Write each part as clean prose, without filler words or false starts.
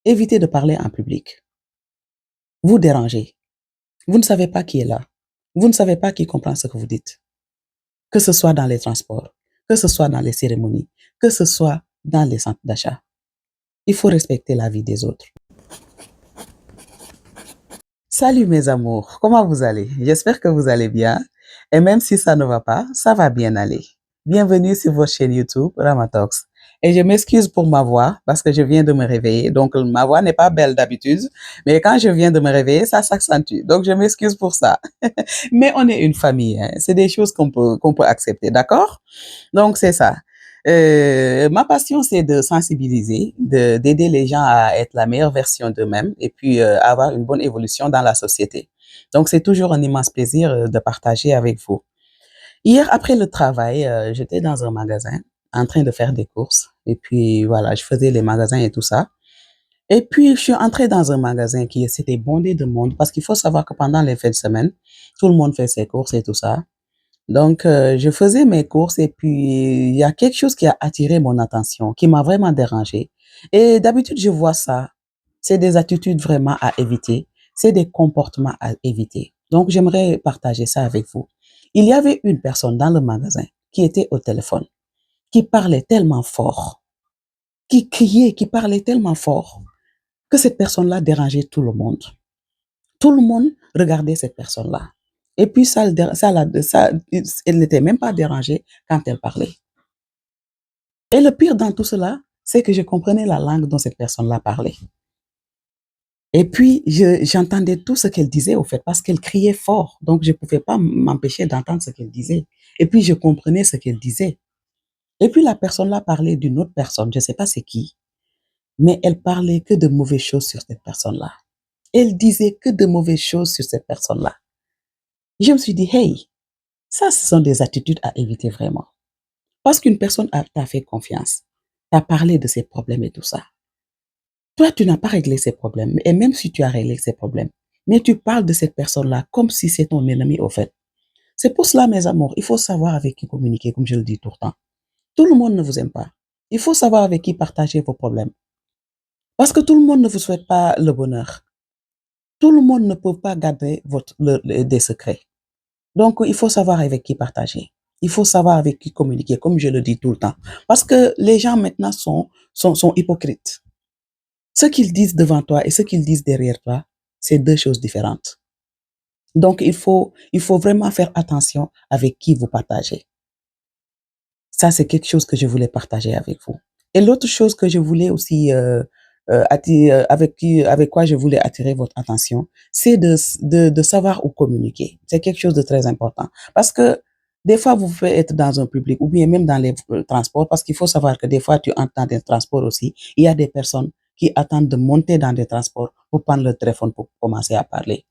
Évitez de parler en public. Vous dérangez. Vous ne savez pas qui est là. Vous ne savez pas qui comprend ce que vous dites. Que ce soit dans les transports, que ce soit dans les cérémonies, que ce soit dans les centres d'achat. Il faut respecter la vie des autres. Salut mes amours, comment vous allez? J'espère que vous allez bien. Et même si ça ne va pas, ça va bien aller. Bienvenue sur votre chaîne YouTube Ramatox. Et je m'excuse pour ma voix parce que je viens de me réveiller. Donc ma voix n'est pas belle d'habitude, mais quand je viens de me réveiller, ça s'accentue. Donc je m'excuse pour ça. Mais on est une famille, hein. C'est des choses qu'on peut accepter, d'accord? Donc c'est ça. Ma passion, c'est de sensibiliser, d'aider les gens à être la meilleure version d'eux-mêmes et puis avoir une bonne évolution dans la société. Donc, c'est toujours un immense plaisir de partager avec vous. Hier, après le travail, j'étais dans un magasin en train de faire des courses. Et puis, voilà, je faisais les magasins et tout ça. Et puis, je suis entrée dans un magasin qui s'était bondé de monde parce qu'il faut savoir que pendant les fêtes de semaine, tout le monde fait ses courses et tout ça. Donc, je faisais mes courses et puis il y a quelque chose qui a attiré mon attention, qui m'a vraiment dérangée. Et d'habitude, je vois ça. C'est des attitudes vraiment à éviter. C'est des comportements à éviter. Donc, j'aimerais partager ça avec vous. Il y avait une personne dans le magasin qui était au téléphone, qui parlait tellement fort, qui criait, qui parlait tellement fort que cette personne-là dérangeait tout le monde. Tout le monde regardait cette personne-là. Et puis, elle n'était même pas dérangée quand elle parlait. Et le pire dans tout cela, c'est que je comprenais la langue dont cette personne-là parlait. Et puis, j'entendais tout ce qu'elle disait, au fait, parce qu'elle criait fort. Donc, je ne pouvais pas m'empêcher d'entendre ce qu'elle disait. Et puis, je comprenais ce qu'elle disait. Et puis, la personne-là parlait d'une autre personne, je ne sais pas c'est qui, mais elle parlait que de mauvaises choses sur cette personne-là. Elle disait que de mauvaises choses sur cette personne-là. Je me suis dit, hey, ça, ce sont des attitudes à éviter vraiment. Parce qu'une personne t'a fait confiance, t'a parlé de ses problèmes et tout ça. Toi, tu n'as pas réglé ses problèmes. Et même si tu as réglé ses problèmes, mais tu parles de cette personne-là comme si c'est ton ennemi au fait. C'est pour cela, mes amours, il faut savoir avec qui communiquer, comme je le dis tout le temps. Tout le monde ne vous aime pas. Il faut savoir avec qui partager vos problèmes. Parce que tout le monde ne vous souhaite pas le bonheur. Tout le monde ne peut pas garder des secrets. Donc, il faut savoir avec qui partager. Il faut savoir avec qui communiquer, comme je le dis tout le temps. Parce que les gens maintenant sont hypocrites. Ce qu'ils disent devant toi et ce qu'ils disent derrière toi, c'est deux choses différentes. Donc, il faut vraiment faire attention avec qui vous partagez. Ça, c'est quelque chose que je voulais partager avec vous. Et l'autre chose que je voulais aussi, avec quoi je voulais attirer votre attention, c'est de savoir où communiquer. C'est quelque chose de très important. Parce que des fois, vous pouvez être dans un public ou bien même dans les transports, parce qu'il faut savoir que des fois, tu entends dans des transports aussi, il y a des personnes qui attendent de monter dans des transports pour prendre le téléphone pour commencer à parler.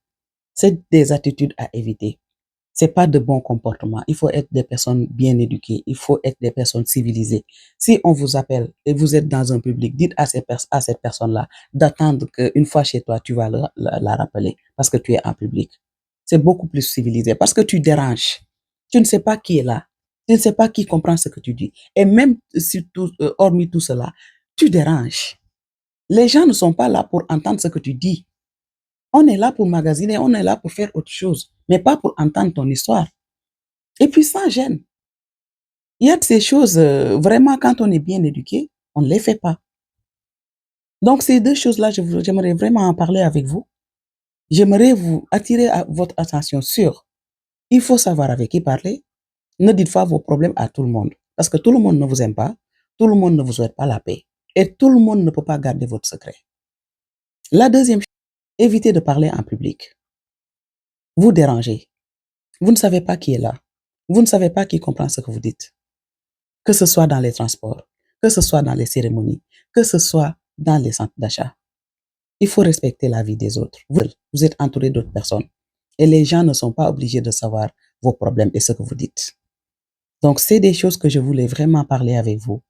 C'est des attitudes à éviter. C'est pas de bon comportement. Il faut être des personnes bien éduquées. Il faut être des personnes civilisées. Si on vous appelle et vous êtes dans un public, dites à cette personne-là d'attendre qu'une fois chez toi, tu vas la rappeler parce que tu es en public. C'est beaucoup plus civilisé parce que tu déranges. Tu ne sais pas qui est là. Tu ne sais pas qui comprend ce que tu dis. Et même si hormis tout cela, tu déranges. Les gens ne sont pas là pour entendre ce que tu dis. On est là pour magasiner, on est là pour faire autre chose, mais pas pour entendre ton histoire. Et puis sans gêne. Il y a de ces choses, vraiment, quand on est bien éduqué, on ne les fait pas. Donc, ces deux choses-là, j'aimerais vraiment en parler avec vous. J'aimerais vous attirer votre attention sur, il faut savoir avec qui parler. Ne dites pas vos problèmes à tout le monde. Parce que tout le monde ne vous aime pas, tout le monde ne vous souhaite pas la paix. Et tout le monde ne peut pas garder votre secret. La deuxième chose, évitez de parler en public. Vous dérangez. Vous ne savez pas qui est là. Vous ne savez pas qui comprend ce que vous dites. Que ce soit dans les transports, que ce soit dans les cérémonies, que ce soit dans les centres d'achat. Il faut respecter la vie des autres. Vous êtes entouré d'autres personnes et les gens ne sont pas obligés de savoir vos problèmes et ce que vous dites. Donc, c'est des choses que je voulais vraiment parler avec vous,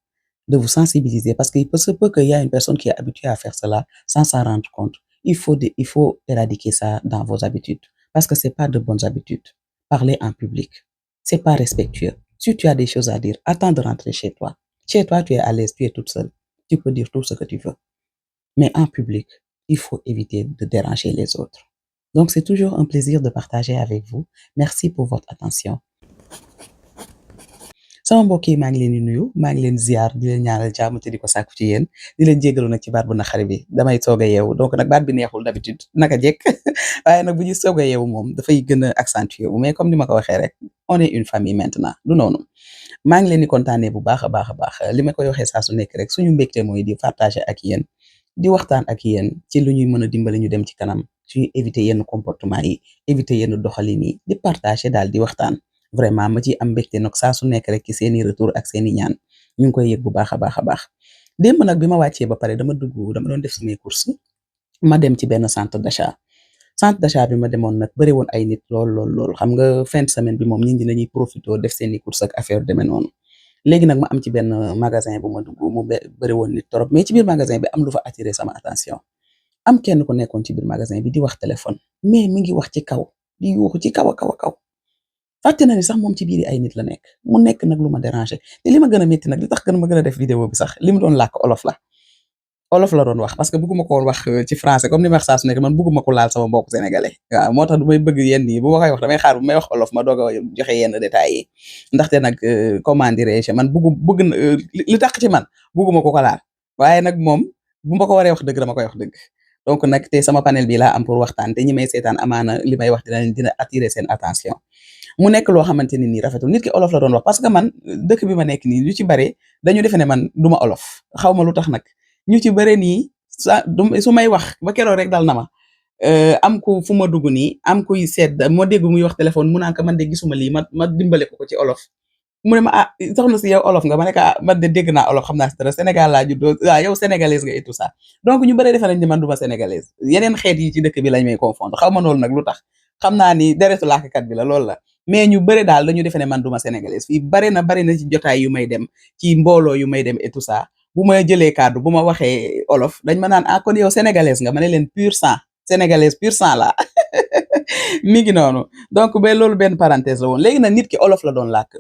de vous sensibiliser parce qu'il se peut qu'il y a une personne qui est habituée à faire cela sans s'en rendre compte. Il faut éradiquer ça dans vos habitudes parce que c'est pas de bonnes habitudes. Parler en public, c'est pas respectueux. Si tu as des choses à dire, attends de rentrer chez toi. Chez toi, tu es à l'aise, tu es toute seule. Tu peux dire tout ce que tu veux. Mais en public, il faut éviter de déranger les autres. Donc, c'est toujours un plaisir de partager avec vous. Merci pour votre attention. sama mbokk yi maa ngi leen di nuyu maa ngi leen ziar di leen ñaanal jàmm te di ko sàkku ci yéen di leen jégalu nag ci baat bu naqari bi damay soog a yeewu donc nag baat bi neexul d'habitude naka jekk waaye nag bu ñu soog a yeewu moom dafay gën a accentuer wu mais comme ni ma ko waxee rek on est une famille maintenant du noonu maa ngi leen di kontaanee bu baax a baax a baax li ma koy waxee saa su nekk rek suñu mbégte mooy di partager ak yéen di waxtaan ak yéen ci lu ñuy mën a dimbali ñu dem ci kanam suñu éviter yenn comportement yi éviter yenn doxalin yi di partager daal di waxtaan vraiment ma ci am mbégte nag saa su nekk rek ci seeni retour ak seeni ñaan ñu ngi koy yëg bu baax a baax a baax démb nag bi ma wàccee ba pare dama doon def samay courses ma dem ci benn centre d'achat bi ma demoon nag bëri woon ay nit lool xam nga fin de semaine bi moom nit ñi dañuy profité def seeni courses ak affaire demee noonu léegi nag ma am ci benn magasin bu ma dugg mu bëri woon nit trop mais ci biir magasin bi am lu fa attiré sama attention am kenn ku nekkoon ci biir magasin bi di wax téléphone mais mi ngi wax ci kaw di yuuxu ci kaw a kaw a kaw fàtte na ni sax moom ci biir ay nit la nekk mu nekk nag lu ma déranger te li ma gën a métti nag li tax gën ma gën a def vidéo bi sax li mu doon làkk olof la doon wax parce que bëgguma ko woon wax ci français comme ni ma wax saa su nekk man bëgguma ko laal sama mbokk sénégalais waaw moo tax du may bëgg yenn yi bu ma koy wax damay xaar bu may wax olof ma doog a joxe yenn détails yi ndaxte nag comment dirais-je man bëgg li tax ci man bëgguma ko laal waaye nag moom bu ma ko waree wax dëgg dama koy wax dëgg donc nag te sama panel bi laa am pour waxtaan te ñi may seetaan amaana li may wax dina attirer seen attention mu nekk loo xamante ni nii rafetul nit ki olof la doon wax parce que man dëkk bi ma nekk nii lu ci bare dañu defe ne man duma olof xaw ma lu tax nag ñu ci bare nii su may wax ba keroog rek dal na ma am ku fu ma dugg nii am kuy seet moo dégg muy wax téléphone mu naan ko man de gisuma lii ma dimbale ko ci olof mu ne ma soxna si yow olof nga ma ne ko man de dégg naa olof xam naa si dara Sénégal laa juddoo waaw yow sénégalaise nga et tout ça donc ñu bare defe nañ ni man duma sénégalaise yeneen xeet yi ci dëkk bi lañ may confondre xaw ma loolu nag lu tax xam naa ni deretu làkkat bi la loolu la mais ñu bëri daal dañu defe ne man duma sénégalaise fii bari na ci jotaay yu may dem ci mbooloo yu may dem et tout ça bu ma jëlee kàddu bu ma waxee olof dañ ma naan kon yow sénégalaise nga ma ne leen pur sang sénégalaise pur sang la mi ngi noonu donc ba loolu benn parenthèse la woon léegi nag nit ki olof la doon làkk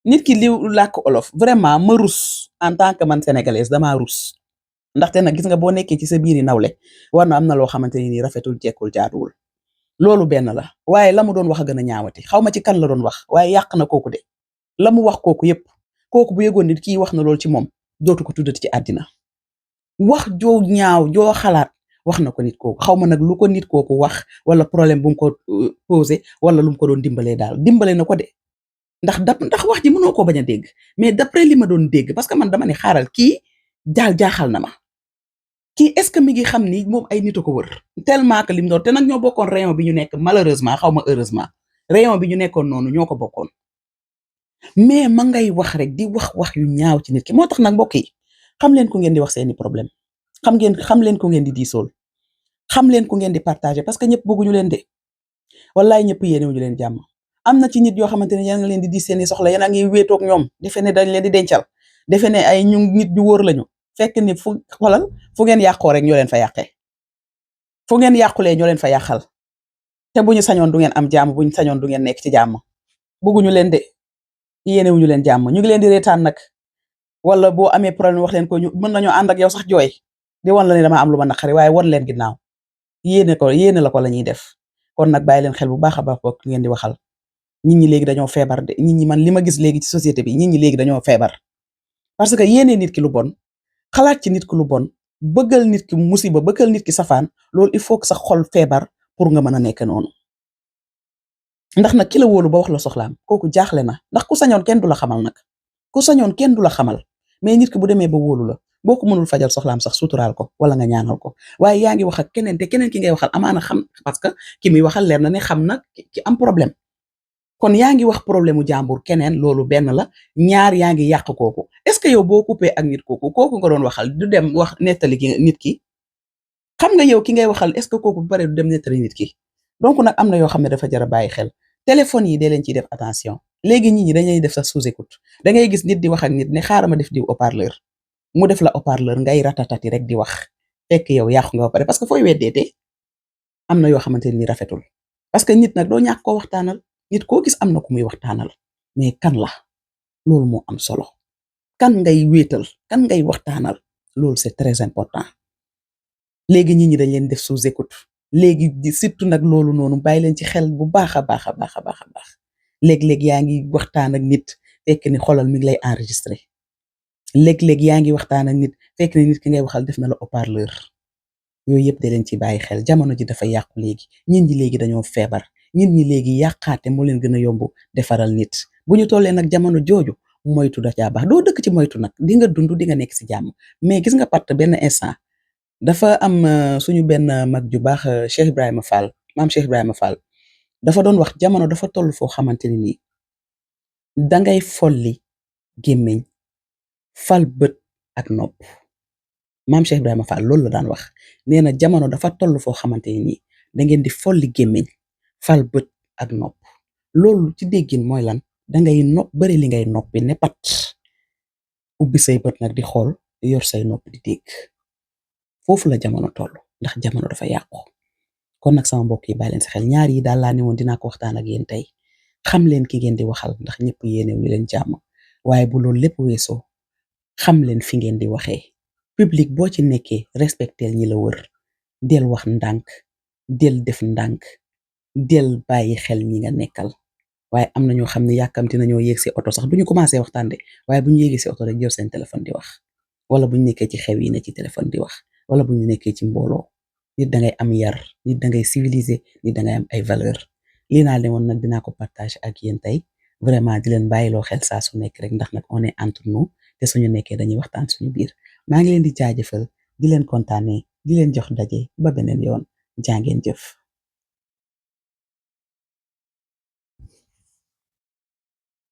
nit ki li làkk olof vraiment ma rus en tant que man sénégalaise damaa rus ndaxte nag gis nga boo nekkee ci sa biiri nawle war na am na loo xamante ni nii rafetul jekkul jaaduwul loolu benn la waaye la mu doon wax a gën a ñaawati xaw ma ci kan la doon wax waaye yàq na kooku de la mu wax kooku yépp kooku bu yëgoon nit kii wax na loolu ci moom dootu ko tuddati ci àddina wax joo ñaaw joo xalaat wax na ko nit kooku xaw ma nag lu ko nit kooku wax wala problème bu mu ko posé wala lu mu ko doon dimbalee daal dimbale na ko de ndax wax ji mënoo koo bañ a dégg mais d'après li ma doon dégg parce que man dama ne xaaral kii jaaxal na ma kii est-ce que mi ngi xam ni moom ay nit a ko wër tellement que lim doon te nag ñoo bokkoon rayon bi ñu nekk malheureusement xaw ma heureusement rayon bi ñu nekkoon noonu ñoo ko bokkoon mais ma ngay wax rek di wax yu ñaaw ci nit ki moo tax nag mbokk yi xam leen ku ngeen di wax seeni problème xam leen ku ngeen di diisool xam leen ku ngeen di partager parce que ñëpp bëgguñu leen de wallaay ñëpp yéenewuñu leen jàmm am na ci nit yoo xamante ne yéen a ngi leen di diis seeni soxla yéen a ngi wéetoog ñoom defe ne dañ leen di dencal defe ne ay nit ñu wóor lañu fekk ni fu ngeen yàqoo rek ñoo leen fa yàqee fu ngeen yàqulee ñoo leen fa yàqal te bu ñu sañoon du ngeen am jàmm bu ñu sañoon du ngeen nekk ci jàmm bëgguñu leen de yéenewuñu leen jàmm ñu ngi leen di reetaan nag wala boo amee problème wax leen ko ñu mën nañoo ànd ak yow sax jooy di wan la ne dama am lu ma naqari waaye wan leen ginnaaw yéene la ko la ñuy def kon nag bàyyi leen xel bu baax a baax bokk ngeen di waxal nit ñi léegi dañoo feebar de nit ñi man li ma gis léegi ci société bi nit ñi léegi dañoo feebar parce que yéene nit ki lu bon xalaat ci nit ki lu bon bëggal nit ki musiba bëggal nit ki safaan loolu il faut que sax xol feebar pour nga mën a nekk noonu ndax nag ki la wóolu ba wax la soxlaam kooku jaaxle na ndax ku sañoon kenn du la xamal nag ku sañoon kenn du la xamal mais nit ki bu demee ba wóolu la boo ko mënul fajal soxlaam sax suturaal ko wala nga ñaanal ko waaye yaa ngi wax ak keneen te keneen ki ngay waxal amaana xam parce que ki muy waxal leer na ne xam na ki am problème kon yaa ngi wax problème mu jàmbur keneen loolu benn la ñaar yaa ngi yàq kooku est-ce que yow boo coupé ak nit kooku nga doon waxal du dem wax nettali nit ki xam nga yow ki ngay waxal est-ce que kooku bu paree du dem nettali nit ki donc nag am na yoo xam ne dafa jar a bàyyi xel téléphone yi dee leen ciy def attention léegi nit ñi dañuy def sa sous-écoute da ngay gis nit di wax ak nit ne xaaral ma def di haut-parleur mu def la haut-parleur ngay ratatati rek di wax fekk yow yàqu nga ba pare parce que fooy weddeete am na yoo xamante ni rafetul parce que nit nag doo ñàkk koo waxtaanal nit koo gis am na ku muy waxtaanal mais kan la loolu moo am solo kan ngay wéetal kan ngay waxtaanal loolu c'est très important léegi nit ñi dañ leen def sous écoute léegi surtout nag loolu noonu bàyyi leen ci xel bu baax a baax a baax a baax a baax léeg-léeg yaa ngi waxtaan ak nit fekk ni xolal mi ngi lay enregistré léeg-léeg yaa ngi waxtaan ak nit fekk ni nit ki ngay waxal def na la haut-parleur yooyu yëpp da leen ci bàyyi xel jamono ji dafa yàqu léegi nit ñi léegi dañoo feebar nit ñi léegi yàqaate moo leen gën a yomb defaral nit bu ñu tollee nag jamono jooju moytu da caa baax doo dëkk ci moytu nag di nga dund di nga nekk si jàmm mais gis nga part benn instant dafa am suñu benn mag ju baax Cheikh Ibrahima Fall maam Cheikh Ibrahima Fall dafa doon wax jamono dafa toll foo xamante ni nii dangay folli gémmiñ fal bët ak nopp maam Cheikh Ibrahima Fall loolu la daan wax nee na jamono dafa toll foo xamante ni nii da ngeen di folli gémmiñ fal bët ak nopp loolu ci déggin mooy lan dangay nopp bari li ngay noppi ne pat ubbi say bët nag di xool yor say nopp di dégg foofu la jamono toll ndax jamono dafa yàqu kon nag sama mbokk yi bàyyi leen si xel ñaar yi daal laa ne woon dinaa ko waxtaan ak yéen tey xam leen ki ngeen di waxal ndax ñëpp yéene wu leen jàmm waaye bu loolu lépp weesoo xam leen fi ngeen di waxee public boo ci nekkee respecteel ñi la wër del wax ndànk del def ndànk del bàyyi xel ñi nga nekkal waaye am na ñoo xam ne yàkkamti nañoo yéeg si oto sax duñu commencé waxtaan de waaye bu ñu yéegee si oto rek jël seen téléphone di wax wala bu ñu nekkee ci xew yi ne ci téléphone di wax wala bu ñu nekkee ci mbooloo nit dangay am yar nit dangay civilisé nit dangay am ay valeur lii naa demoon nag dinaa ko partage ak yéen tey vraiment di leen bàyyiloo xel saa su nekk rek ndax nag on est entre nous te suñu nekkee dañuy waxtaan suñu biir maa ngi leen di jaajëfal di leen kontaanee di leen jox daje ba beneen yoon jaa ngeen jëf